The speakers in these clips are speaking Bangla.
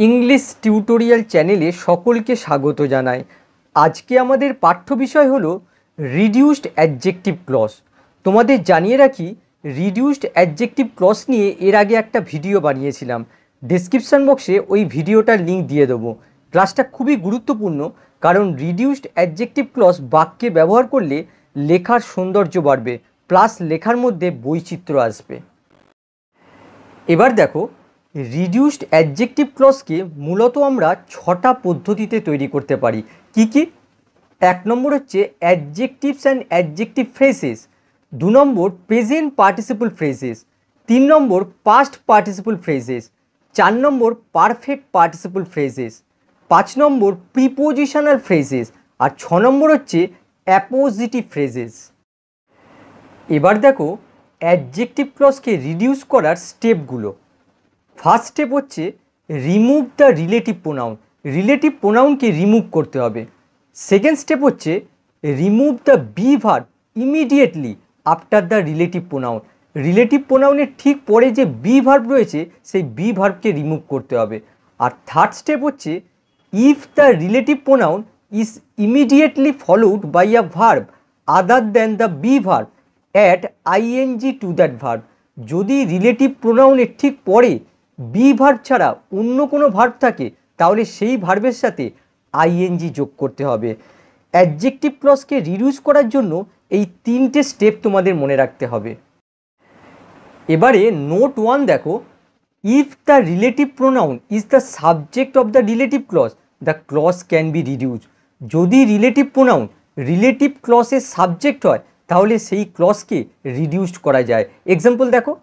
ইংলিশ টিউটোরিয়াল চ্যানেলে সকলকে স্বাগত জানাই। আজকে আমাদের পাঠ্য বিষয় হলো রিডিউসড অ্যাডজেক্টিভ ক্লজ। তোমাদের জানিয়ে রাখি, রিডিউসড অ্যাডজেক্টিভ ক্লজ নিয়ে এর আগে একটা ভিডিও বানিয়েছিলাম। ডেসক্রিপশন বক্সে ওই ভিডিওটার লিঙ্ক দিয়ে দেবো। ক্লাসটা খুবই গুরুত্বপূর্ণ, কারণ রিডিউসড অ্যাডজেক্টিভ ক্লজ বাক্যে ব্যবহার করলে লেখার সৌন্দর্য বাড়বে, প্লাস লেখার মধ্যে বৈচিত্র্য আসবে। এবার দেখো, রিডিউসড অ্যাডজেক্টিভ ক্লজকে মূলত আমরা 6টা পদ্ধতিতে তৈরি করতে পারি। কি কি? 1 নম্বর হচ্ছে অ্যাডজেক্টিভস অ্যান্ড অ্যাডজেক্টিভ ফ্রেজেস, 2 নম্বর প্রেজেন্ট পার্টিসিপল ফ্রেজেস, 3 নম্বর পাস্ট পার্টিসিপল ফ্রেজেস, 4 নম্বর পারফেক্ট পার্টিসিপল ফ্রেজেস, 5 নম্বর প্রিপোজিশনাল ফ্রেজেস, আর 6 নম্বর হচ্ছে অ্যাপোজিটিভ ফ্রেজেস। এবার দেখো অ্যাডজেক্টিভ ক্লজকে রিডিউস করার স্টেপগুলো। ফার্স্ট স্টেপ হচ্ছে remove the relative pronoun. Relative প্রোনাউনকে রিমুভ করতে হবে। সেকেন্ড স্টেপ হচ্ছে remove the be verb immediately after the relative pronoun. Relative প্রোনাউনের ঠিক পরে যে বি ভার্ব রয়েছে সেই বি ভার্বকে রিমুভ করতে হবে। আর থার্ড স্টেপ হচ্ছে if the relative pronoun is immediately followed by a verb other than the be verb add ING to that verb. যদি রিলেটিভ প্রোনাউনের ঠিক পরে বি ভার্ব ছাড়া অন্য কোনো ভার্ব থাকে, তাহলে সেই ভার্বের সাথে আইএনজি যোগ করতে হবে। অ্যাডজেক্টিভ ক্লজকে রিডিউস করার জন্য এই 3টে স্টেপ তোমাদের মনে রাখতে হবে। এবারে নোট 1 দেখো, if the relative pronoun is the subject of the relative clause the clause can be reduce. যদি রিলেটিভ প্রোনাউন রিলেটিভ ক্লজের সাবজেক্ট হয়, তাহলে সেই ক্লজকে রিডিউসড করা যায়। এক্সাম্পল দেখো,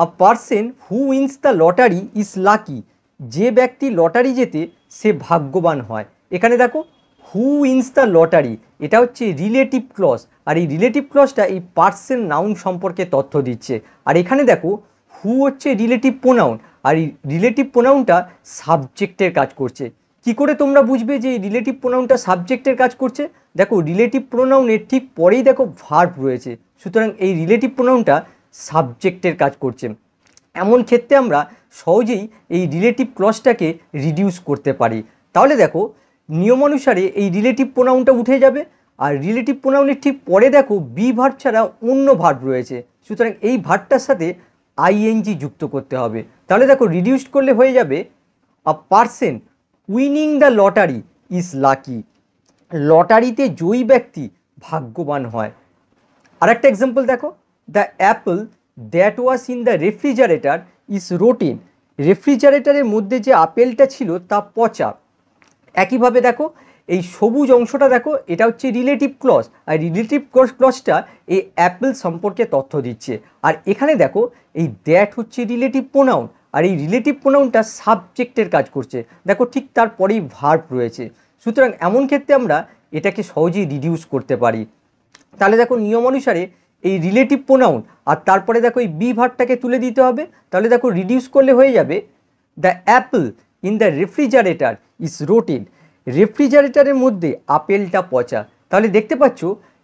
a person who wins the lottery is lucky. যে ব্যক্তি লটারি জেতে সে ভাগ্যবান হয়। এখানে দেখো হু উইন্স দ্য লটারি, এটা হচ্ছে রিলেটিভ ক্লজ, আর এই রিলেটিভ ক্লজটা এই পারসন নাউন সম্পর্কে তথ্য দিচ্ছে। আর এখানে দেখো হু হচ্ছে রিলেটিভ প্রোনাউন, আর এই রিলেটিভ প্রোনাউনটা সাবজেক্টের কাজ করছে। কি করে তোমরা বুঝবে যে এই রিলেটিভ প্রোনাউনটা সাবজেক্টের কাজ করছে? দেখো রিলেটিভ প্রোনাউনের ঠিক পরেই দেখো ভার্ব রয়েছে, সুতরাং এই রিলেটিভ প্রোনাউনটা সাবজেক্টের কাজ করছে। এমন ক্ষেত্রে আমরা সহজেই এই রিলেটিভ ক্লজটাকে রিডিউস করতে পারি। তাহলে দেখো নিয়ম অনুসারে এই রিলেটিভ প্রোনাউনটা উঠে যাবে, আর রিলেটিভ প্রোনাউনের ঠিক পরে দেখো বি ভার্ব ছাড়া অন্য ভার্ব রয়েছে, সুতরাং এই ভার্বটার সাথে আইএনজি যুক্ত করতে হবে। তাহলে দেখো রিডিউস করলে হয়ে যাবে a person winning the lottery is lucky. লটারিতে জয়ী ব্যক্তি ভাগ্যবান হয়। আর একটা এক্সাম্পল দেখো, the apple that was in the refrigerator is rotten. রেফ্রিজারেটরের মধ্যে যে আপেলটা ছিল তা পচা। একইভাবে দেখো এই সবুজ অংশটা দেখো, এটা হচ্ছে রিলেটিভ ক্লজ, আর রিলেটিভ ক্লজটা এই অ্যাপেল সম্পর্কে তথ্য দিচ্ছে। আর এখানে দেখো এই দ্যাট হচ্ছে রিলেটিভ প্রোনাউন, আর এই রিলেটিভ প্রোনাউনটা সাবজেক্টের কাজ করছে। দেখো ঠিক তারপরেই ভার্ব রয়েছে, সুতরাং এমন ক্ষেত্রে আমরা এটাকে সহজেই রিডিউস করতে পারি। তাহলে দেখো নিয়ম অনুসারে এই রিলেটিভ প্রোনাউন আর তারপরে দেখো এই বি ভার্বটাকে তুলে দিতে হবে। তাহলে দেখো রিডিউস করলে হয়ে যাবে the apple in the refrigerator is rotten. রেফ্রিজারেটরের মধ্যে আপেলটা পচা। তাহলে দেখতে পাচ্ছ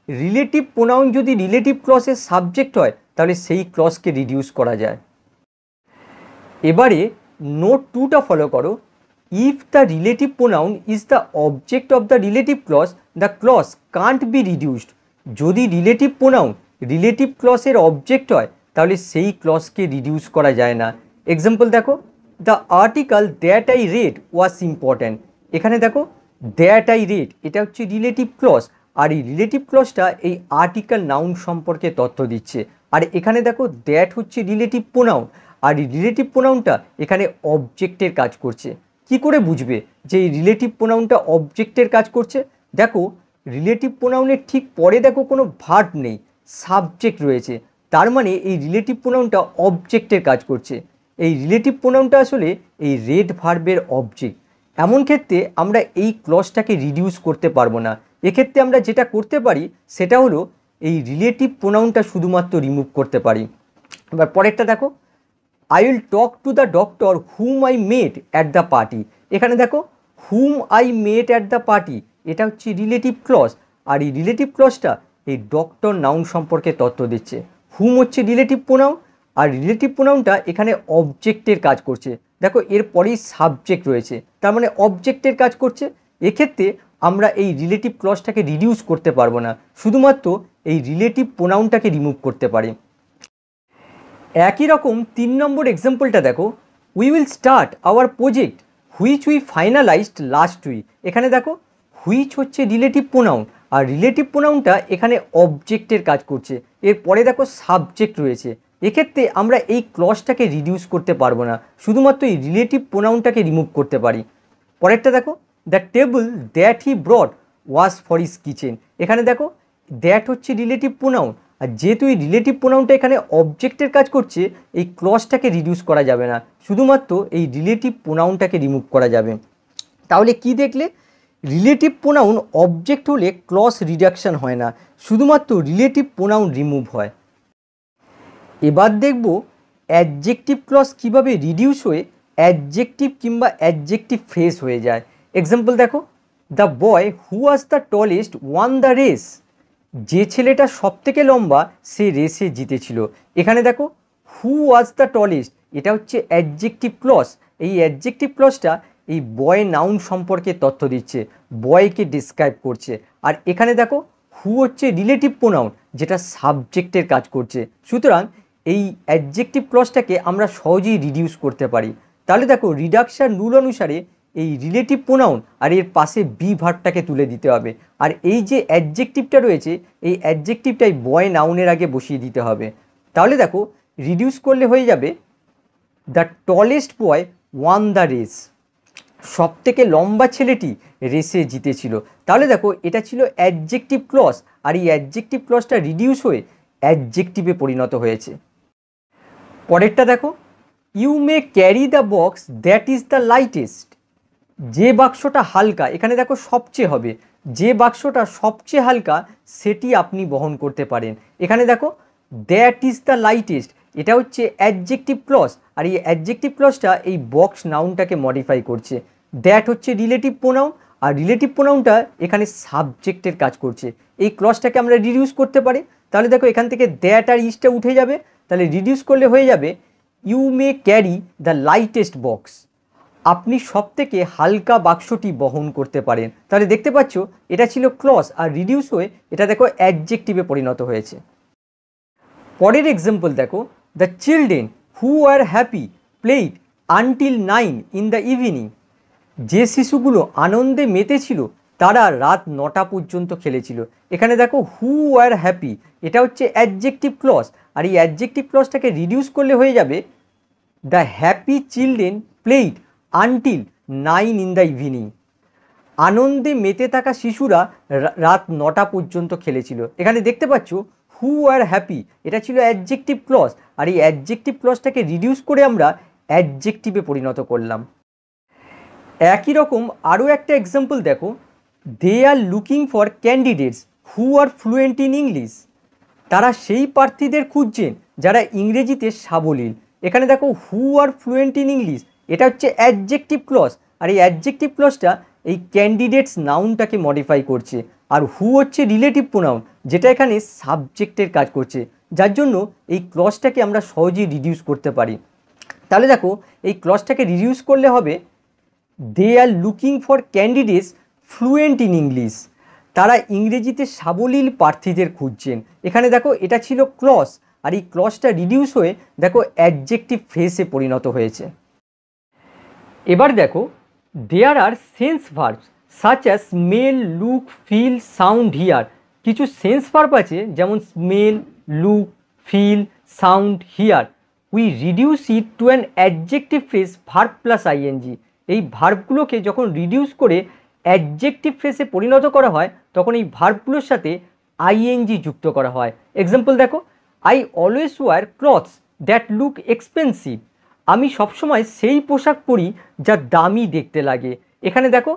রিলেটিভ প্রোনাউন যদি রিলেটিভ ক্লজের সাবজেক্ট হয়, তাহলে সেই ক্লজকে রিডিউস করা যায়। এবারে নোট 2টা ফলো করো। If the relative pronoun is the object of the relative clause the clause can't be reduced. যদি রিলেটিভ প্রোনাউন রিলেটিভ ক্লজের অবজেক্ট হয়, তাহলে সেই ক্লজকে রিডিউস করা যায় না। এক্সাম্পল দেখো, the article that I red was important. এখানে দেখো দ্যাট আই রেড, এটা হচ্ছে রিলেটিভ ক্লজ, আর এই রিলেটিভ ক্লজটা এই আর্টিকেল নাউন সম্পর্কে তথ্য দিচ্ছে। আর এখানে দেখো দ্যাট হচ্ছে রিলেটিভ প্রোনাউন, আর এই রিলেটিভ প্রোনাউনটা এখানে অবজেক্টের কাজ করছে। কি করে বুঝবে যে এই রিলেটিভ প্রোনাউনটা অবজেক্টের কাজ করছে? দেখো রিলেটিভ প্রোনাউনের ঠিক পরে দেখো কোনো ভার্ব নেই, সাবজেক্ট রয়েছে, তার মানে এই রিলেটিভ প্রোনাউনটা অবজেক্টের কাজ করছে। এই রিলেটিভ প্রোনাউনটা আসলে এই রেড ভার্বের অবজেক্ট। এমন ক্ষেত্রে আমরা এই ক্লজটাকে রিডিউস করতে পারবো না। এক্ষেত্রে আমরা যেটা করতে পারি সেটা হলো এই রিলেটিভ প্রোনাউনটা শুধুমাত্র রিমুভ করতে পারি। এবার পরেরটা দেখো, I will talk to the doctor whom I met at the party. এখানে দেখো whom I met at the party, এটা হচ্ছে রিলেটিভ ক্লজ, আর এই রিলেটিভ ক্লজটা এই ডক্টর নাউন সম্পর্কে তথ্য দিচ্ছে। হুম হচ্ছে রিলেটিভ প্রোনাউন, আর রিলেটিভ প্রোনাউনটা এখানে অবজেক্টের কাজ করছে। দেখো এরপরেই সাবজেক্ট রয়েছে, তার মানে অবজেক্টের কাজ করছে। এক্ষেত্রে আমরা এই রিলেটিভ ক্লজটাকে রিডিউস করতে পারবো না, শুধুমাত্র এই রিলেটিভ প্রোনাউনটাকে রিমুভ করতে পারি। একই রকম 3 নম্বর এক্সাম্পলটা দেখো, we will start our project which we finalized last week. এখানে দেখো হুইচ হচ্ছে রিলেটিভ প্রোনাউন, আর রিলেটিভ প্রোনাউনটা এখানে অবজেক্টের কাজ করছে। এরপরে দেখো সাবজেক্ট রয়েছে, এক্ষেত্রে আমরা এই ক্লজটাকে রিডিউস করতে পারবো না, শুধুমাত্র এই রিলেটিভ প্রোনাউনটাকে রিমুভ করতে পারি। পরেরটা দেখো, the table that he ব্রট was for his kitchen. এখানে দেখো দ্যাট হচ্ছে রিলেটিভ প্রোনাউন, আর যেহেতু এই রিলেটিভ প্রোনাউনটা এখানে অবজেক্টের কাজ করছে, এই ক্লজটাকে রিডিউস করা যাবে না, শুধুমাত্র এই রিলেটিভ প্রোনাউনটাকে রিমুভ করা যাবে। তাহলে কি দেখলে, রিলেটিভ প্রোনাউন অবজেক্ট হলে ক্লজ রিডাকশন হয় না, শুধুমাত্র রিলেটিভ প্রোনাউন রিমুভ হয়। এবার দেখব অ্যাডজেক্টিভ ক্লজ কীভাবে রিডিউস হয়ে অ্যাডজেক্টিভ কিংবা অ্যাডজেক্টিভ ফ্রেজ হয়ে যায়। এক্সাম্পল দেখো, the boy who was the tallest one the race. যে ছেলেটা সব থেকে লম্বা সে রেসে জিতেছিল। এখানে দেখো হু ওয়াজ দ্য টলেস্ট, এটা হচ্ছে অ্যাডজেক্টিভ ক্লজ। এই অ্যাডজেক্টিভ ক্লজটা এই বয় নাউন সম্পর্কে তথ্য দিচ্ছে, বয়কে ডিসক্রাইব করছে। আর এখানে দেখো হু হচ্ছে রিলেটিভ প্রোনাউন, যেটা সাবজেক্টের কাজ করছে। সুতরাং এই অ্যাডজেক্টিভ ক্লজটাকে আমরা সহজেই রিডিউস করতে পারি। তাহলে দেখো রিডাকশন রুল অনুসারে এই রিলেটিভ প্রোনাউন আর এর পাশে বি ভার্বটাকে তুলে দিতে হবে, আর এই যে অ্যাডজেক্টিভটা রয়েছে এই অ্যাডজেক্টিভটাই বয় নাউনের আগে বসিয়ে দিতে হবে। তাহলে দেখো রিডিউস করলে হয়ে যাবে, the tallest boy one the race. সব থেকে লম্বা ছেলেটি রেসে জিতেছিল। তাহলে দেখো এটা ছিল অ্যাডজেক্টিভ ক্লজ, আর এই অ্যাডজেক্টিভ ক্লজটা রিডিউস হয়ে অ্যাডজেক্টিভে পরিণত হয়েছে। পরেরটা দেখো, you may carry the box that is the lightest. যে বাক্সটা হালকা, এখানে দেখো সবচেয়ে হবে, যে বাক্সটা সবচেয়ে হালকা সেটি আপনি বহন করতে পারেন। এখানে দেখো দ্যাট ইজ দ্য লাইটেস্ট, এটা হচ্ছে অ্যাডজেক্টিভ ক্লজ, আর এই অ্যাডজেক্টিভ ক্লজটা এই বক্স নাউনটাকে মডিফাই করছে। দ্যাট হচ্ছে রিলেটিভ প্রোনাউন, আর রিলেটিভ প্রোনাউনটা এখানে সাবজেক্টের কাজ করছে। এই ক্লজটাকে আমরা রিডিউস করতে পারি। তাহলে দেখো এখান থেকে দ্যাট আর ইজটা উঠে যাবে, তাহলে রিডিউস করলে হয়ে যাবে, you may carry the lightest box. আপনি সব থেকে হালকা বাক্সটি বহন করতে পারেন। তাহলে দেখতে পাচ্ছ এটা ছিল ক্লজ, আর রিডিউস হয়ে এটা দেখো অ্যাডজেক্টিভে পরিণত হয়েছে। পরের এক্সাম্পল দেখো, the children who are happy played until 9 in the evening. যে শিশুগুলো আনন্দে মেতেছিল তারা রাত 9টা পর্যন্ত খেলেছিল। এখানে দেখো হু আর হ্যাপি, এটা হচ্ছে অ্যাডজেক্টিভ ক্লজ, আর এই অ্যাডজেক্টিভ ক্লজটাকে রিডিউস করলে হয়ে যাবে, the happy children played until 9 in the evening. আনন্দে মেতে থাকা শিশুরা রাত 9টা পর্যন্ত খেলেছিল। এখানে দেখতে পাচ্ছ হু আর হ্যাপি, এটা ছিল অ্যাডজেক্টিভ ক্লজ, আর এই অ্যাডজেক্টিভ ক্লজটাকে রিডিউস করে আমরা অ্যাডজেক্টিভে পরিণত করলাম। একই রকম আরও একটা এক্সাম্পল দেখো, they are looking for candidates who are fluent in English. তারা সেই প্রার্থীদের খুঁজছেন যারা ইংরেজিতে সাবলীল। এখানে দেখো who are fluent in English, এটা হচ্ছে অ্যাডজেক্টিভ ক্লজ, আর এই অ্যাডজেক্টিভ ক্লজটা এই ক্যান্ডিডেটস নাউনটাকে মডিফাই করছে। আর হু হচ্ছে রিলেটিভ প্রোনাউন, যেটা এখানে সাবজেক্টের কাজ করছে, যার জন্য এই ক্লজটাকে আমরা সহজেই রিডিউস করতে পারি। তাহলে দেখো এই ক্লজটাকে রিডিউস করলে হবে, they are looking for candidates fluent in English. তারা ইংরেজিতে সাবলীল প্রার্থীদের খুঁজছেন। এখানে দেখো এটা ছিল ক্লজ, আর এই ক্লজটা রিডিউস হয়ে দেখো অ্যাডজেক্টিভ ফ্রেজে পরিণত হয়েছে। এবার দেখো, there are sense verbs such as smell, look, feel, sound, hear. কিছু সেন্স ভার্ব আছে, যেমন smell, look, feel, sound, hear. We reduce it to an adjective phrase verb plus I N G. এই ভার্বগুলোকে যখন রিডিউস করে অ্যাডজেক্টিভ ফ্রেজে পরিণত করা হয়, তখন এই ভার্বগুলোর সাথে আইএনজি যুক্ত করা হয়। এক্সাম্পল দেখো, I always wear clothes that look expensive. আমি সবসময় সেই পোশাক পরি যা দামি দেখতে লাগে। এখানে দেখো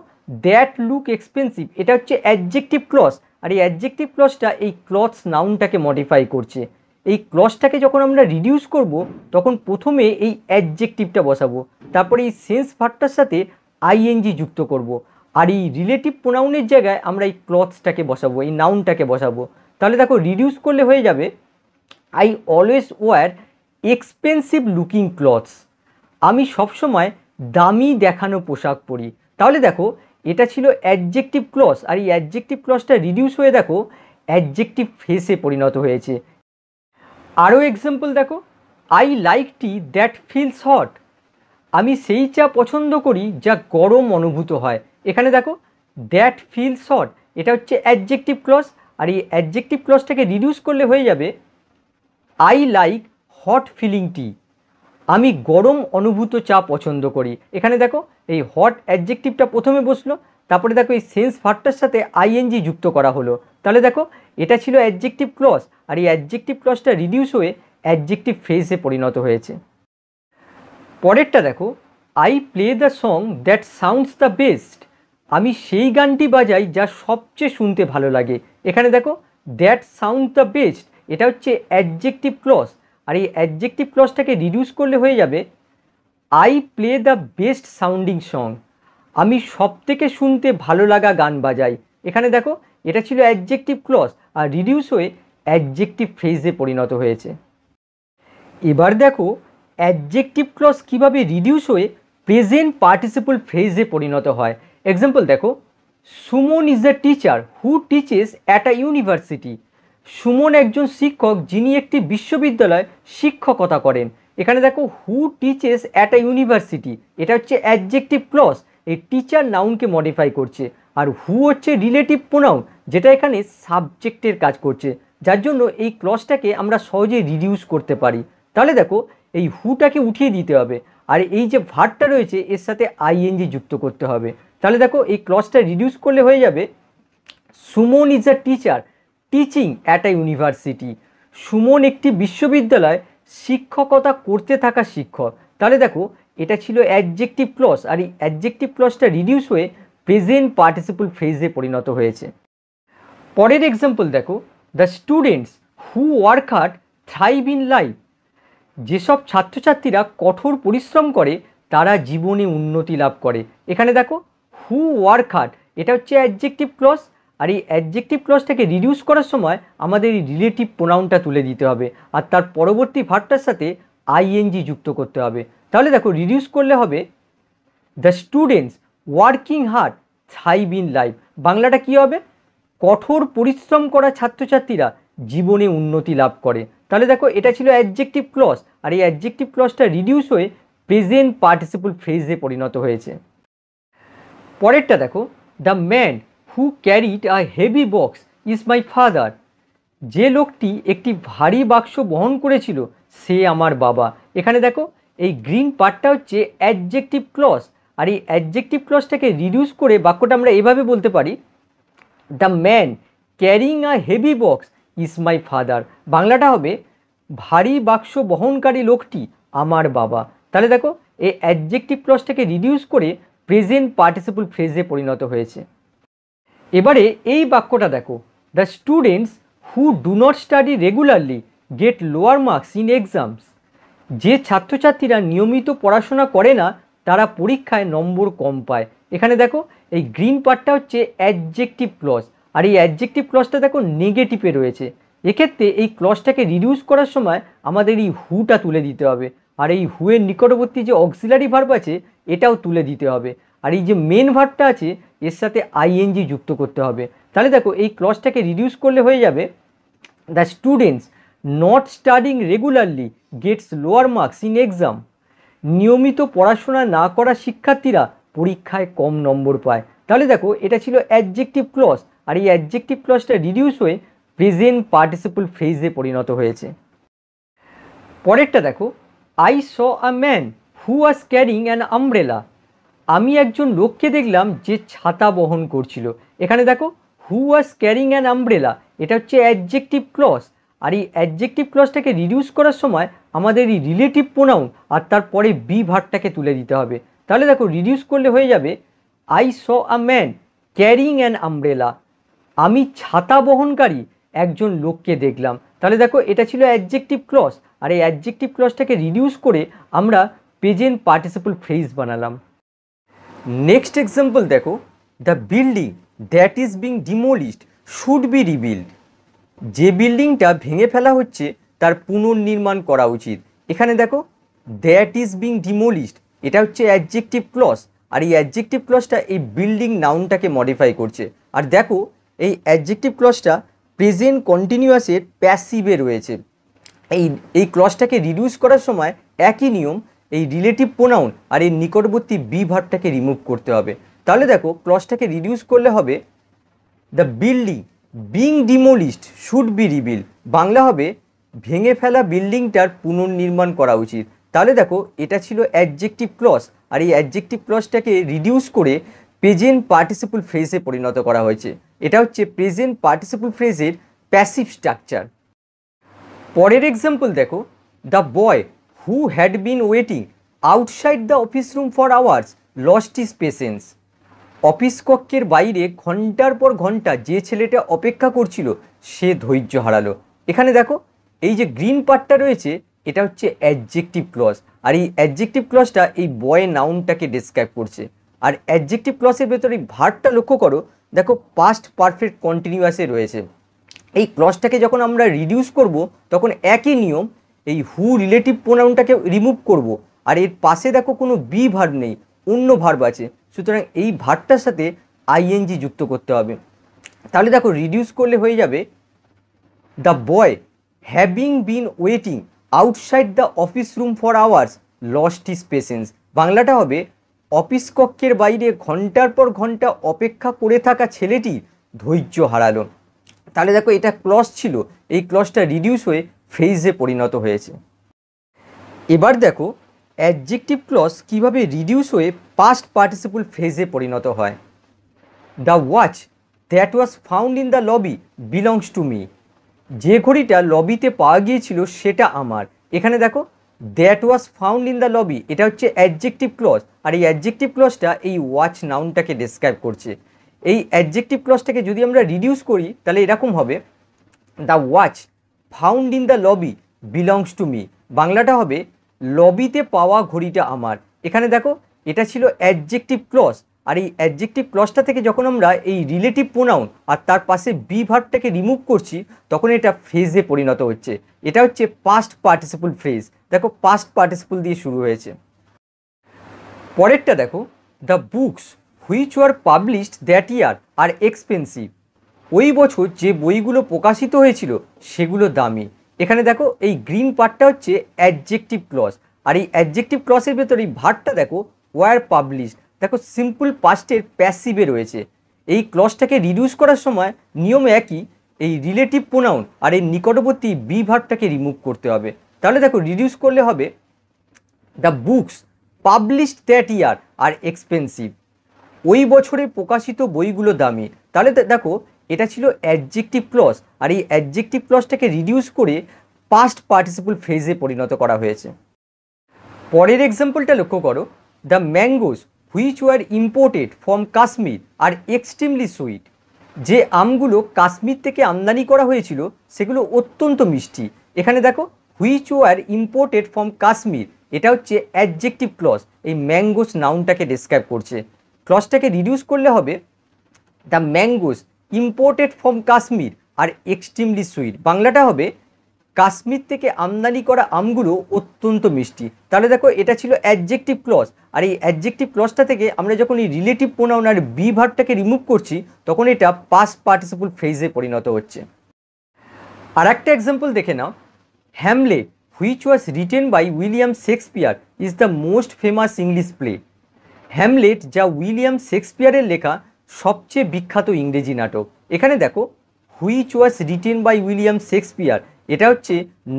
দ্যাট লুক এক্সপেন্সিভ, এটা হচ্ছে অ্যাডজেক্টিভ ক্লজ, আর এই অ্যাডজেক্টিভ ক্লজটা এই ক্লথস নাউনটাকে মডিফাই করছে। এই ক্লজটাকে যখন আমরা রিডিউস করব, তখন প্রথমে এই অ্যাডজেক্টিভটা বসাবো, তারপরে এই সেন্স ভার্বটার সাথে আইএনজি যুক্ত করব, আর এই রিলেটিভ প্রোনাউনের জায়গায় আমরা এই ক্লথসটাকে বসাবো, এই নাউনটাকে বসাবো। তাহলে দেখো রিডিউস করলে হয়ে যাবে, I always wear expensive looking clothes, আমি সবসময় দামি দেখানো পোশাক পরি। তাহলে দেখো এটা ছিল অ্যাডজেক্টিভ ক্লজ, আর এই অ্যাডজেক্টিভ ক্লজটা রিডিউস হয়ে দেখো অ্যাডজেক্টিভ ফ্রেজে পরিণত হয়েছে। আরও এক্সাম্পল দেখো, I like tea that feels hot, আমি সেই চা পছন্দ করি যা গরম অনুভূত হয়। এখানে দেখো দ্যাট ফিলস হট, এটা হচ্ছে অ্যাডজেক্টিভ ক্লজ, আর এই অ্যাডজেক্টিভ ক্লজটাকে রিডিউস করলে হয়ে যাবে আই লাইক হট ফিলিং টি, আমি গরম অনুভূত চা পছন্দ করি। এখানে দেখো এই হট অ্যাডজেক্টিভটা প্রথমে বসলো, তারপরে দেখো এই সেন্স ভার্বটার সাথে আইএনজি যুক্ত করা হলো। তাহলে দেখো এটা ছিল অ্যাডজেক্টিভ ক্লজ, আর এই অ্যাডজেক্টিভ ক্লজটা রিডিউস হয়ে অ্যাডজেক্টিভ ফ্রেজে পরিণত হয়েছে। পরেরটা দেখো, I play the song that sounds the best, আমি সেই গানটি বাজাই যা সবচেয়ে শুনতে ভালো লাগে। এখানে দেখো দ্যাট সাউন্ড দ্য বেস্ট, এটা হচ্ছে অ্যাডজেক্টিভ ক্লজ, আর এই অ্যাডজেক্টিভ ক্লজটাকে রিডিউস করলে হয়ে যাবে I play the best sounding song, আমি সবথেকে শুনতে ভালো লাগা গান বাজাই। এখানে দেখো এটা ছিল অ্যাডজেক্টিভ ক্লজ, আর রিডিউস হয়ে অ্যাডজেক্টিভ ফ্রেজে পরিণত হয়েছে। এবার দেখো অ্যাডজেক্টিভ ক্লজ কীভাবে রিডিউস হয়ে প্রেজেন্ট পার্টিসিপল ফ্রেজে পরিণত হয়। এক্সাম্পল দেখো, Suman is the teacher who teaches at a university, Suman একজন শিক্ষক যিনি একটি বিশ্ববিদ্যালয়ে শিক্ষকতা করেন। এখানে দেখো হু টিচেস অ্যাট আ ইউনিভার্সিটি, এটা হচ্ছে অ্যাডজেক্টিভ ক্লজ, এই টিচার নাউনকে মডিফাই করছে, আর হু হচ্ছে রিলেটিভ প্রোনাউন যেটা এখানে সাবজেক্টের কাজ করছে, যার জন্য এই ক্লজটাকে আমরা সহজেই রিডিউস করতে পারি। তাহলে দেখো এই হুটাকে উঠিয়ে দিতে হবে, আর এই যে ভার্বটা রয়েছে এর সাথে আইএনজি যুক্ত করতে হবে। তাহলে দেখো এই ক্লজটা রিডিউস করলে হয়ে যাবে Suman is a teacher teaching at a university, Suman একটি বিশ্ববিদ্যালয়ে শিক্ষকতা করতে থাকা শিক্ষক। তাহলে দেখো এটা ছিল অ্যাডজেক্টিভ ক্লজ, আর এই অ্যাডজেক্টিভ ক্লজটা রিডিউস হয়ে প্রেজেন্ট পার্টিসিপল ফ্রেজে পরিণত হয়েছে। পরের এক্সাম্পল দেখো, the students who work hard thrive in life, যেসব ছাত্রছাত্রীরা কঠোর পরিশ্রম করে তারা জীবনে উন্নতি লাভ করে। এখানে দেখো হু ওয়ার্ক হার্ড, এটা হচ্ছে অ্যাডজেক্টিভ ক্লজ, আর এই অ্যাডজেক্টিভ ক্লজটাকে রিডিউস করার সময় আমাদের এই রিলেটিভ প্রোনাউনটা তুলে দিতে হবে, আর তার পরবর্তী ভার্বটার সাথে আইএনজি যুক্ত করতে হবে। তাহলে দেখো রিডিউস করলে হবে the students working hard thrive in life, বাংলাটা কী হবে, কঠোর পরিশ্রম করা ছাত্রছাত্রীরা জীবনে উন্নতি লাভ করে। তাহলে দেখো এটা ছিল অ্যাডজেক্টিভ ক্লজ, আর এই অ্যাডজেক্টিভ ক্লজটা রিডিউস হয়ে প্রেজেন্ট পার্টিসিপল ফ্রেজে পরিণত হয়েছে। পরেরটা দেখো, the man who carried a heavy box is my father, যে লোকটি একটি ভারী বাক্স বহন করেছিল সে আমার বাবা। এখানে দেখো এই গ্রিন পার্টটা হচ্ছে অ্যাডজেক্টিভ ক্লজ, আর এই অ্যাডজেক্টিভ ক্লজটাকে রিডিউস করে বাক্যটা আমরা এভাবে বলতে পারি, the man carrying a heavy box is my father, বাংলাটা হবে ভারী বাক্স বহনকারী লোকটি আমার বাবা। তাহলে দেখো এই অ্যাডজেক্টিভ ক্লজটাকে রিডিউস করে প্রেজেন্ট পার্টিসিপল ফ্রেজে পরিণত হয়েছে। এবারে এই বাক্যটা দেখো, the students who do not study regularly get lower marks in exams, যে ছাত্রছাত্রীরা নিয়মিত পড়াশোনা করে না তারা পরীক্ষায় নম্বর কম পায়। এখানে দেখো এই গ্রিন পার্টটা হচ্ছে অ্যাডজেক্টিভ ক্লজ, আর এই অ্যাডজেক্টিভ ক্লজটা দেখো নেগেটিভে রয়েছে। এক্ষেত্রে এই ক্লজটাকে রিডিউস করার সময় আমাদের এই হুটা তুলে দিতে হবে, আর এই হুয়ের নিকটবর্তী যে অক্সিলারি ভার্ব আছে এটাও তুলে দিতে হবে, আর এই যে মেন ভার্বটা আছে এর সাথে আইএনজি যুক্ত করতে হবে। তাহলে দেখো এই ক্লজটাকে রিডিউস করলে হয়ে যাবে the students not studying regularly gets lower marks in exam, নিয়মিত পড়াশোনা না করা শিক্ষার্থীরা পরীক্ষায় কম নম্বর পায়। তাহলে দেখো এটা ছিল অ্যাডজেক্টিভ ক্লজ, আর এই অ্যাডজেক্টিভ ক্লজটা রিডিউস হয়ে প্রেজেন্ট পার্টিসিপল ফ্রেজে পরিণত হয়েছে। পরেরটা দেখো, I saw a man who was carrying an umbrella, আমি একজন লোককে দেখলাম যে ছাতা বহন করছিল। এখানে দেখো হু ওয়াজ ক্যারিং অ্যান আমব্রেলা, এটা হচ্ছে অ্যাডজেক্টিভ ক্লজ, আর এই অ্যাডজেক্টিভ ক্লজটাকে রিডিউস করার সময় আমাদের এই রিলেটিভ প্রোনাউন আর তারপরে বি ভার্বটাকে তুলে দিতে হবে। তাহলে দেখো রিডিউস করলে হয়ে যাবে I saw a man carrying an umbrella, আমি ছাতা বহনকারী একজন লোককে দেখলাম। তাহলে দেখো এটা ছিল অ্যাডজেক্টিভ ক্লজ, আর এই অ্যাডজেক্টিভ ক্লজটাকে রিডিউস করে আমরা প্রেজেন্ট পার্টিসিপল ফ্রেজ বানালাম। নেক্সট এক্সাম্পল দেখো, the building that is being demolished should be rebuild, যে বিল্ডিংটা ভেঙে ফেলা হচ্ছে তার পুনর্নির্মাণ করা উচিত। এখানে দেখো দ্যাট ইজ বিং ডিমোলিশড, এটা হচ্ছে অ্যাডজেক্টিভ ক্লজ, আর এই অ্যাডজেক্টিভ ক্লজটা এই বিল্ডিং নাউনটাকে মডিফাই করছে। আর দেখো এই অ্যাডজেক্টিভ ক্লজটা প্রেজেন্ট কন্টিনিউয়াসের প্যাসিভে রয়েছে। এই ক্লজটাকে রিডিউস করার সময় একই নিয়ম, এই রিলেটিভ প্রোনাউন আর এই নিকটবর্তী বি ভার্বটাকে রিমুভ করতে হবে। তাহলে দেখো ক্লজটাকে রিডিউস করলে হবে the building being demolished should be rebuild, Bangla হবে ভেঙে ফেলা বিল্ডিংটার পুনর্নির্মাণ করা উচিত। তাহলে দেখো এটা ছিল অ্যাডজেক্টিভ ক্লজ, আর এই অ্যাডজেক্টিভ ক্লজটাকে রিডিউস করে প্রেজেন্ট পার্টিসিপল ফ্রেজে পরিণত করা হয়েছে। এটা হচ্ছে প্রেজেন্ট পার্টিসিপল ফ্রেজের প্যাসিভ স্ট্রাকচার। পরের এক্সাম্পল দেখো, the boy who had been waiting outside the office room for hours lost his patience. Office কক্ষের বাইরে ঘন্টার পর ঘন্টা যে ছেলেটা অপেক্ষা করছিল সে ধৈর্য হারালো। এখানে দেখো এই যে গ্রিন পার্টটা রয়েছে এটা হচ্ছে অ্যাডজেক্টিভ ক্লজ, আর এই অ্যাডজেক্টিভ ক্লজটা এই বয় নাউনটাকে ডেসক্রাইব করছে। আর অ্যাডজেক্টিভ ক্লজের ভেতরে এই ভার্বটা লক্ষ্য করো, দেখো পাস্ট পারফেক্ট কন্টিনিউয়াসে রয়েছে। এই ক্লজটাকে যখন আমরা রিডিউস করব তখন একই নিয়ম, এই হু রিলেটিভ প্রোনাউনটাকে রিমুভ করব, আর এর পাশে দেখো কোনো বি ভার্ব নেই, অন্য ভার্ব আছে, সুতরাং এই ভার্বটার সাথে আইএনজি যুক্ত করতে হবে। তাহলে দেখো রিডিউস করলে হয়ে যাবে the boy having been waiting outside the office room for hours lost his patience, বাংলাটা হবে অফিস কক্ষের বাইরে ঘন্টার পর ঘন্টা অপেক্ষা করে থাকা ছেলেটি ধৈর্য হারালো। তাহলে দেখো এটা ক্লজ ছিল, এই ক্লজটা রিডিউস হয়ে ফ্রেজে পরিণত হয়েছে। এবার দেখো অ্যাডজেক্টিভ ক্লজ কীভাবে রিডিউস হয়ে পাস্ট পার্টিসিপল ফ্রেজে পরিণত হয়। The watch that was found in the lobby belongs to me, যে ঘড়িটা লবিতে পাওয়া গিয়েছিল সেটা আমার। এখানে দেখো that was found in the lobby, এটা হচ্ছে অ্যাডজেক্টিভ ক্লজ, আর এই অ্যাডজেক্টিভ ক্লজটা এই ওয়াচ নাউনটাকে ডেসক্রাইব করছে। এই অ্যাডজেক্টিভ ক্লজটাকে যদি আমরা রিডিউস করি তাহলে এরকম হবে the watch found in the lobby belongs to me, বাংলাটা হবে লবিতে পাওয়া ঘড়িটা আমার। এখানে দেখো এটা ছিল অ্যাডজেক্টিভ ক্লজ, আর এই অ্যাডজেক্টিভ ক্লজটা থেকে যখন আমরা এই রিলেটিভ প্রোনাউন আর তার পাশে বি ভার্বটাকে রিমুভ করছি তখন এটা ফ্রেজে পরিণত হচ্ছে। এটা হচ্ছে পাস্ট পার্টিসিপল ফ্রেজ, দেখো পাস্ট পার্টিসিপল দিয়ে শুরু হয়েছে। পরেরটা দেখো, the books which were published that year are expensive, ওই বছর যে বইগুলো প্রকাশিত হয়েছিল সেগুলো দামি। এখানে দেখো এই গ্রিন পার্টটা হচ্ছে অ্যাডজেক্টিভ ক্লজ, আর এই অ্যাডজেক্টিভ ক্লজের ভেতরে এই ভার্বটা দেখো ওয়ার পাবলিশড, দেখো সিম্পল পাস্টের প্যাসিভে রয়েছে। এই ক্লজটাকে রিডিউস করার সময় নিয়ম একই, এই রিলেটিভ প্রোনাউন আর এই নিকটবর্তী বি ভার্বটাকে রিমুভ করতে হবে। তাহলে দেখো রিডিউস করলে হবে the books published that year are expensive, ওই বছরে প্রকাশিত বইগুলো দামি। তাহলে দেখো এটা ছিল অ্যাডজেক্টিভ ক্লজ, আর এই অ্যাডজেক্টিভ ক্লজটাকে রিডিউস করে পাস্ট পার্টিসিপল ফ্রেজে পরিণত করা হয়েছে। পরের এক্সাম্পলটা লক্ষ্য করো, the mangoes which were imported from Kashmir are extremely sweet, যে আমগুলো কাশ্মীর থেকে আমদানি করা হয়েছিল সেগুলো অত্যন্ত মিষ্টি। এখানে দেখো which were imported from Kashmir, এটা হচ্ছে অ্যাডজেক্টিভ ক্লজ, এই ম্যাঙ্গোস নাউনটাকে ডেসক্রাইব করছে। ক্লজটাকে রিডিউস করলে হবে the mangoes imported from Kashmir are extremely sweet, বাংলাটা হবে কাশ্মীর থেকে আমদানি করা আমগুলো অত্যন্ত মিষ্টি। তাহলে দেখো এটা ছিল অ্যাডজেক্টিভ ক্লজ, আর এই অ্যাডজেক্টিভ ক্লজটা থেকে আমরা যখন এই রিলেটিভ প্রোনাউন আর বি ভার্বটাকে রিমুভ করছি তখন এটা পাস্ট পার্টিসিপল ফ্রেজে পরিণত হচ্ছে। আর একটা এক্সাম্পল দেখে নাও, Hamlet which was written by William Shakespeare is the most famous English play, Hamlet যা উইলিয়াম শেক্সপিয়ারের লেখা সবচেয়ে বিখ্যাত ইংরেজি নাটক। এখানে দেখো which was written by William Shakespeare, এটা হচ্ছে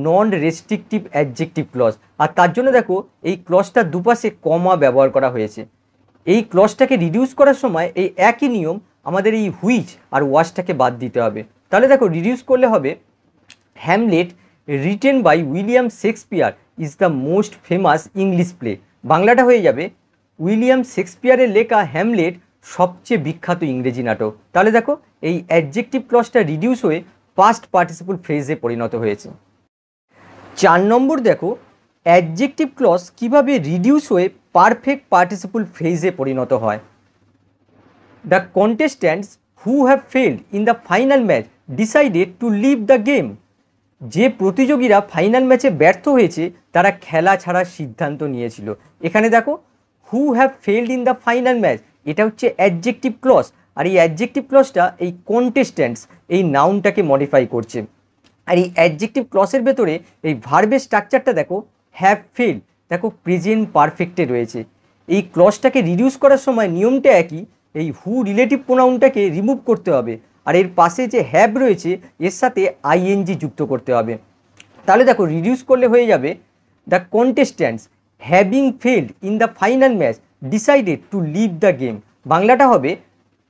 নন রেস্ট্রিকটিভ অ্যাডজেক্টিভ ক্লজ, আর তার জন্য দেখো এই ক্লজটার দুপাশে কমা ব্যবহার করা হয়েছে। এই ক্লজটাকে রিডিউস করার সময় এই একই নিয়ম, আমাদের এই হুইচ আর ওয়াজটাকে বাদ দিতে হবে। তাহলে দেখো রিডিউস করলে হবে Hamlet written by William Shakespeare is the most famous English play, বাংলাটা হয়ে যাবে উইলিয়াম শেক্সপিয়ারের লেখা হ্যামলেট সবচেয়ে বিখ্যাত ইংরেজি নাটক। তাহলে দেখো এই অ্যাডজেক্টিভ ক্লজটা রিডিউস হয়ে পাস্ট পার্টিসিপল ফ্রেজে পরিণত হয়েছে। 4 নম্বর দেখো অ্যাডজেক্টিভ ক্লজ কিভাবে রিডিউস হয়ে পারফেক্ট পার্টিসিপল ফ্রেজে পরিণত হয়। The contestants who have failed in the final match decided to leave the game, যে প্রতিযোগীরা ফাইনাল ম্যাচে ব্যর্থ হয়েছে তারা খেলা ছাড়ার সিদ্ধান্ত নিয়েছিল। এখানে দেখো হু have failed in the final match, এটা হচ্ছে অ্যাডজেক্টিভ ক্লজ, আর এই অ্যাডজেক্টিভ ক্লজটা এই কন্টেস্ট্যান্টস এই নাউনটাকে মডিফাই করছে। আর এই অ্যাডজেক্টিভ ক্লজের ভেতরে এই ভার্বের স্ট্রাকচারটা দেখো হ্যাভ ফেলড, দেখো প্রেজেন্ট পারফেক্টে রয়েছে। এই ক্লজটাকে রিডিউস করার সময় নিয়মটা একই, এই হু রিলেটিভ প্রোনাউনটাকে রিমুভ করতে হবে, আর এর পাশে যে হ্যাভ রয়েছে এর সাথে আইএনজি যুক্ত করতে হবে। তাহলে দেখো রিডিউস করলে হয়ে যাবে the contestants having failed in the final match decided to leave the game. বাংলাটা হবে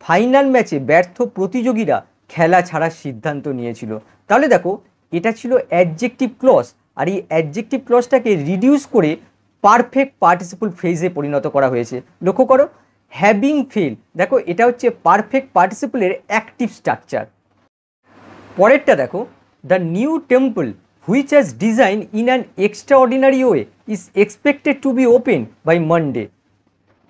ফাইনাল ম্যাচে ব্যর্থ প্রতিযোগীরা খেলা ছাড়ার সিদ্ধান্ত নিয়েছিল। তাহলে দেখো এটা ছিল অ্যাডজেক্টিভ ক্লজ, আর এই অ্যাডজেক্টিভ ক্লজটাকে রিডিউস করে পারফেক্ট পার্টিসিপল ফ্রেজে পরিণত করা হয়েছে। লক্ষ্য করো হ্যাভিং ফেল, দেখো এটা হচ্ছে পারফেক্ট পার্টিসিপলের অ্যাক্টিভ স্ট্রাকচার। পরেরটা দেখো the new temple which has design in an extraordinary way is expected to be open by Monday.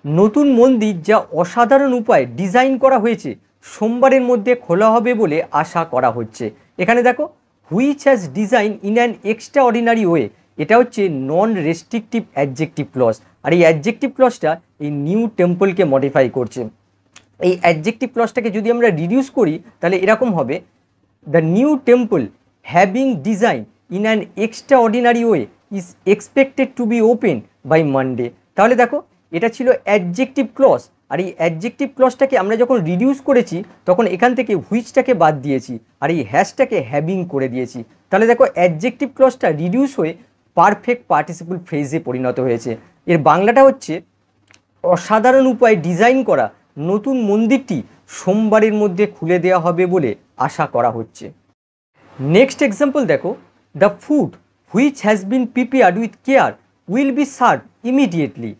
নতুন মন্দির যা অসাধারণ উপায়ে ডিজাইন করা হয়েছে সোমবারের মধ্যে খোলা হবে বলে আশা করা হচ্ছে। এখানে দেখো which has design in an extraordinary way, এটা হচ্ছে নন রেস্ট্রিকটিভ অ্যাডজেক্টিভ ক্লজ, আর এই অ্যাডজেক্টিভ ক্লজটা এই নিউ টেম্পলকে মডিফাই করছে। এই অ্যাডজেক্টিভ ক্লজটাকে যদি আমরা রিডিউস করি তাহলে এরকম হবে the new temple having design in an extraordinary way is expected to be open by Monday. তাহলে দেখো এটা ছিল অ্যাডজেক্টিভ ক্লজ, আর এই অ্যাডজেক্টিভ ক্লজটাকে আমরা যখন রিডিউস করেছি তখন এখান থেকে হুইচটাকে বাদ দিয়েছি আর এই হ্যাশটাকে হ্যাভিং করে দিয়েছি। তাহলে দেখো অ্যাডজেক্টিভ ক্লজটা রিডিউস হয়ে পারফেক্ট পার্টিসিপল ফ্রেজে পরিণত হয়েছে। এর বাংলাটা হচ্ছে অসাধারণ উপায়ে ডিজাইন করা নতুন মন্দিরটি সোমবারের মধ্যে খুলে দেওয়া হবে বলে আশা করা হচ্ছে। নেক্সট এক্সাম্পল দেখো the food which has been prepared with care will be serve immediately.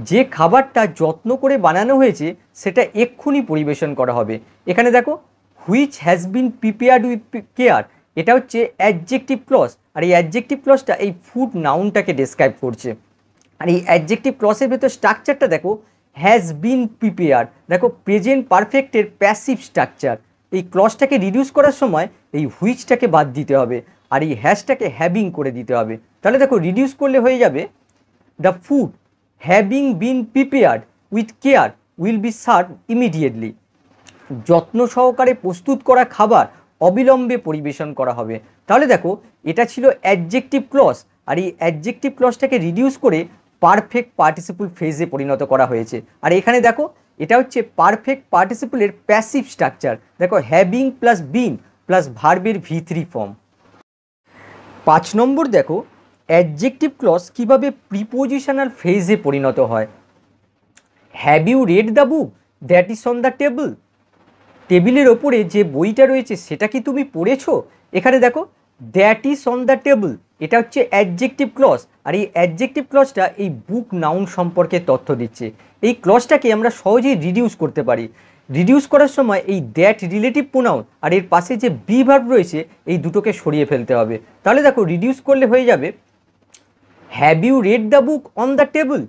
যে খাবারটা যত্ন করে বানানো হয়েছে সেটা এক্ষুনি পরিবেশন করা হবে। এখানে দেখো which has been prepared with care, এটা হচ্ছে অ্যাডজেক্টিভ ক্লজ, আর এই অ্যাডজেক্টিভ ক্লজটা এই ফুড নাউনটাকে ডেসক্রাইব করছে। আর এই অ্যাডজেক্টিভ ক্লজের ভেতর স্ট্রাকচারটা দেখো হ্যাজ বিন প্রিপেয়ার্ড, দেখো প্রেজেন্ট পারফেক্টের প্যাসিভ স্ট্রাকচার। এই ক্লজটাকে রিডিউস করার সময় এই হুইচটাকে বাদ দিতে হবে আর এই হ্যাশটাকে হ্যাভিং করে দিতে হবে। তাহলে দেখো রিডিউস করলে হয়ে যাবে the food having been prepared with care will be serve immediately. যত্ন সহকারে প্রস্তুত করা খাবার অবিলম্বে পরিবেশন করা হবে। তাহলে দেখো এটা ছিল অ্যাডজেক্টিভ ক্লজ, আর এই অ্যাডজেক্টিভ ক্লজটাকে রিডিউস করে পারফেক্ট পার্টিসিপল ফ্রেজে পরিণত করা হয়েছে। আর এখানে দেখো এটা হচ্ছে পারফেক্ট পার্টিসিপলের প্যাসিভ স্ট্রাকচার, দেখো হ্যাভিং প্লাস বিন প্লাস ভার্বের V3 ফর্ম। 5 নম্বর দেখো অ্যাডজেক্টিভ ক্লজ কীভাবে প্রিপোজিশনাল ফ্রেজে পরিণত হয়। Have you read the book that is on the table. টেবিলের ওপরে যে বইটা রয়েছে সেটা কি তুমি পড়েছো। এখানে দেখো that is on the table, এটা হচ্ছে অ্যাডজেক্টিভ ক্লজ, আর এই অ্যাডজেক্টিভ ক্লজটা এই বুক নাউন সম্পর্কে তথ্য দিচ্ছে। এই ক্লজটাকে আমরা সহজেই রিডিউস করতে পারি। রিডিউস করার সময় এই দ্যাট রিলেটিভ প্রোনাউন আর এর পাশে যে বি ভার্ব রয়েছে এই দুটোকে সরিয়ে ফেলতে হবে। তাহলে দেখো রিডিউস করলে হয়ে যাবে have you read the book on the table.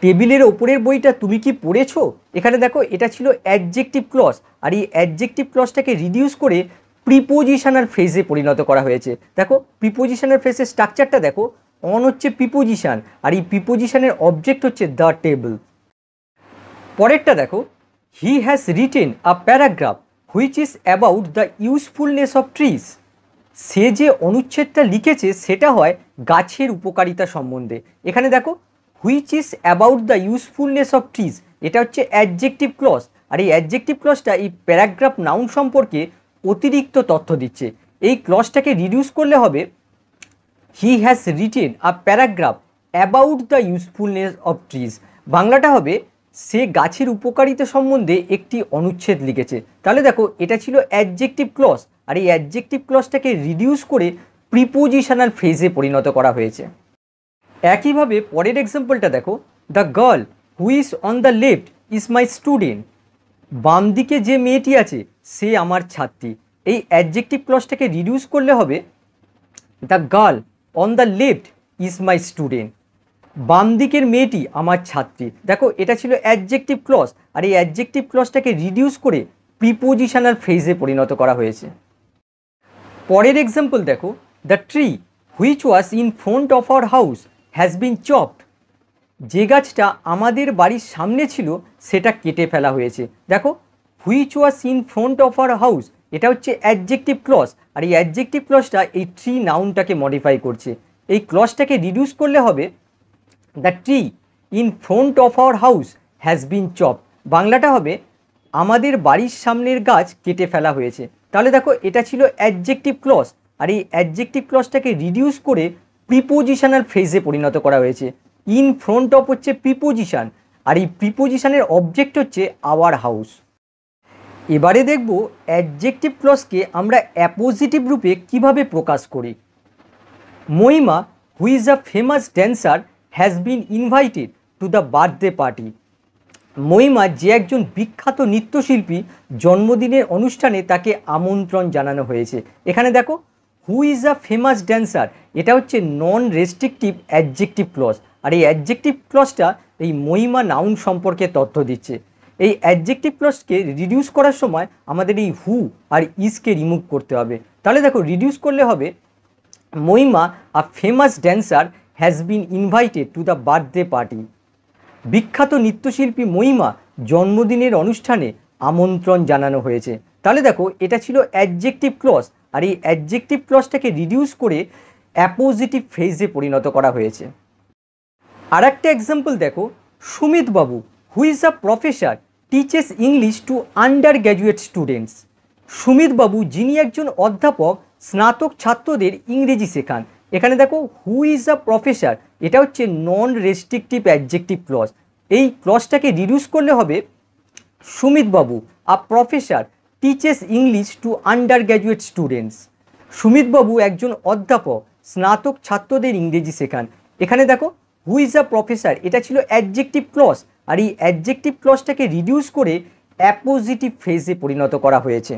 টেবিলের ওপরের বইটা তুমি কি পড়েছো। এখানে দেখো এটা ছিল অ্যাডজেক্টিভ ক্লজ, আর এই অ্যাডজেক্টিভ ক্লজটাকে রিডিউস করে প্রিপোজিশনাল ফ্রেজে পরিণত করা হয়েছে। দেখো প্রিপোজিশনাল ফ্রেজের স্ট্রাকচারটা দেখো অন হচ্ছে প্রিপোজিশন, আর এই প্রিপোজিশনের অবজেক্ট হচ্ছে দ্য টেবল। পরেরটা দেখো he has written a paragraph which is about the usefulness of trees. সে যে অনুচ্ছেদটা লিখেছে সেটা হয় গাছের উপকারিতা সম্বন্ধে। এখানে দেখো which is about the usefulness of trees, এটা হচ্ছে অ্যাডজেক্টিভ ক্লজ, আর এই অ্যাডজেক্টিভ ক্লজটা এই প্যারাগ্রাফ নাউন সম্পর্কে অতিরিক্ত তথ্য দিচ্ছে। এই ক্লজটাকে রিডিউস করলে হবে হি has written a paragraph about the usefulness of trees. বাংলাটা হবে সে গাছের উপকারিতা সম্বন্ধে একটি অনুচ্ছেদ লিখেছে। তাহলে দেখো এটা ছিল অ্যাডজেক্টিভ ক্লজ, আর এই অ্যাডজেক্টিভ ক্লজটাকে রিডিউস করে প্রিপোজিশনাল ফ্রেজে পরিণত করা হয়েছে। একইভাবে পরের এক্সাম্পলটা দেখো the girl who is on the left is my student. বাম দিকে যে মেয়েটি আছে সে আমার ছাত্রী। এই অ্যাডজেক্টিভ ক্লজটাকে রিডিউস করলে হবে the girl on the left is my student. বাম দিকের মেয়েটি আমার ছাত্রী। দেখো এটা ছিল অ্যাডজেক্টিভ ক্লজ, আর এই অ্যাডজেক্টিভ ক্লজটাকে রিডিউস করে প্রিপোজিশনাল ফ্রেজে পরিণত করা হয়েছে। পরের এক্সাম্পল দেখো, the tree which was in front of our house has been chopped. যে গাছটা আমাদের বাড়ির সামনে ছিল সেটা কেটে ফেলা হয়েছে। দেখো, which was in front of our house এটা হচ্ছে অ্যাডজেক্টিভ ক্লজ, আর এই অ্যাডজেক্টিভ ক্লজটা এই ট্রি নাউনটাকে মডিফাই করছে। এই ক্লজটাকে রিডিউস করলে হবে the tree in front of our house has been chopped. বাংলাটা হবে আমাদের বাড়ির সামনের গাছ কেটে ফেলা হয়েছে। তাহলে দেখো, এটা ছিল অ্যাডজেক্টিভ ক্লজ, আর এই অ্যাডজেক্টিভ ক্লজটাকে রিডিউস করে প্রিপোজিশনাল ফ্রেজে পরিণত করা হয়েছে। ইন ফ্রন্ট অফ হচ্ছে প্রিপোজিশন, আর এই প্রিপোজিশনের অবজেক্ট হচ্ছে আওয়ার হাউস। এবারে দেখব অ্যাডজেক্টিভ ক্লজকে আমরা অ্যাপোজিটিভ রূপে কিভাবে প্রকাশ করি। Mahima who is a famous dancer has been invited to the birthday party. Mahima যে একজন বিখ্যাত নৃত্যশিল্পী, জন্মদিনের অনুষ্ঠানে তাকে আমন্ত্রণ জানানো হয়েছে। এখানে দেখো, হু ইজ আ ফেমাস ড্যান্সার এটা হচ্ছে নন রেস্ট্রিকটিভ অ্যাডজেক্টিভ ক্লজ, আর এই অ্যাডজেক্টিভ ক্লজটা এই মহিমা নাউন সম্পর্কে তথ্য দিচ্ছে। এই অ্যাডজেক্টিভ ক্লজকে রিডিউস করার সময় আমাদের এই হু আর ইজকে রিমুভ করতে হবে। তাহলে দেখো, রিডিউস করলে হবে Mahima a famous dancer has been invited to the birthday party. বিখ্যাত নৃত্যশিল্পী মহিমা জন্মদিনের অনুষ্ঠানে আমন্ত্রণ জানানো হয়েছে। তাহলে দেখো, এটা ছিল অ্যাডজেক্টিভ ক্লজ, আর এই অ্যাডজেক্টিভ ক্লজটাকে রিডিউস করে অ্যাপোজিটিভ ফ্রেজে পরিণত করা হয়েছে। আর একটা এক্সাম্পল দেখো, সুমিত বাবু হু is a professor teaches English to under graduate students. Sumit বাবু যিনি একজন অধ্যাপক স্নাতক ছাত্রদের ইংরেজি শেখান। এখানে দেখো, হু ইজ আ প্রফেসর এটা হচ্ছে নন রেস্ট্রিকটিভ অ্যাডজেক্টিভ ক্লজ। এই ক্লজটাকে রিডিউস করলে হবে সুমিত বাবু a professor teaches English to under graduate students. Sumit বাবু একজন অধ্যাপক স্নাতক ছাত্রদের ইংরেজি শেখান। এখানে দেখো, হু ইজ আ প্রফেসর এটা ছিল অ্যাডজেক্টিভ ক্লজ, আর এই অ্যাডজেক্টিভ ক্লজটাকে রিডিউস করে অ্যাপোজিটিভ ফ্রেজে পরিণত করা হয়েছে।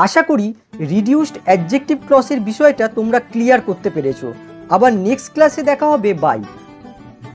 আশা করি রিডিউসড অ্যাডজেক্টিভ ক্লজের বিষয়টা তোমরা ক্লিয়ার করতে পেরেছো। আবার নেক্সট ক্লাসে দেখা হবে। বাই।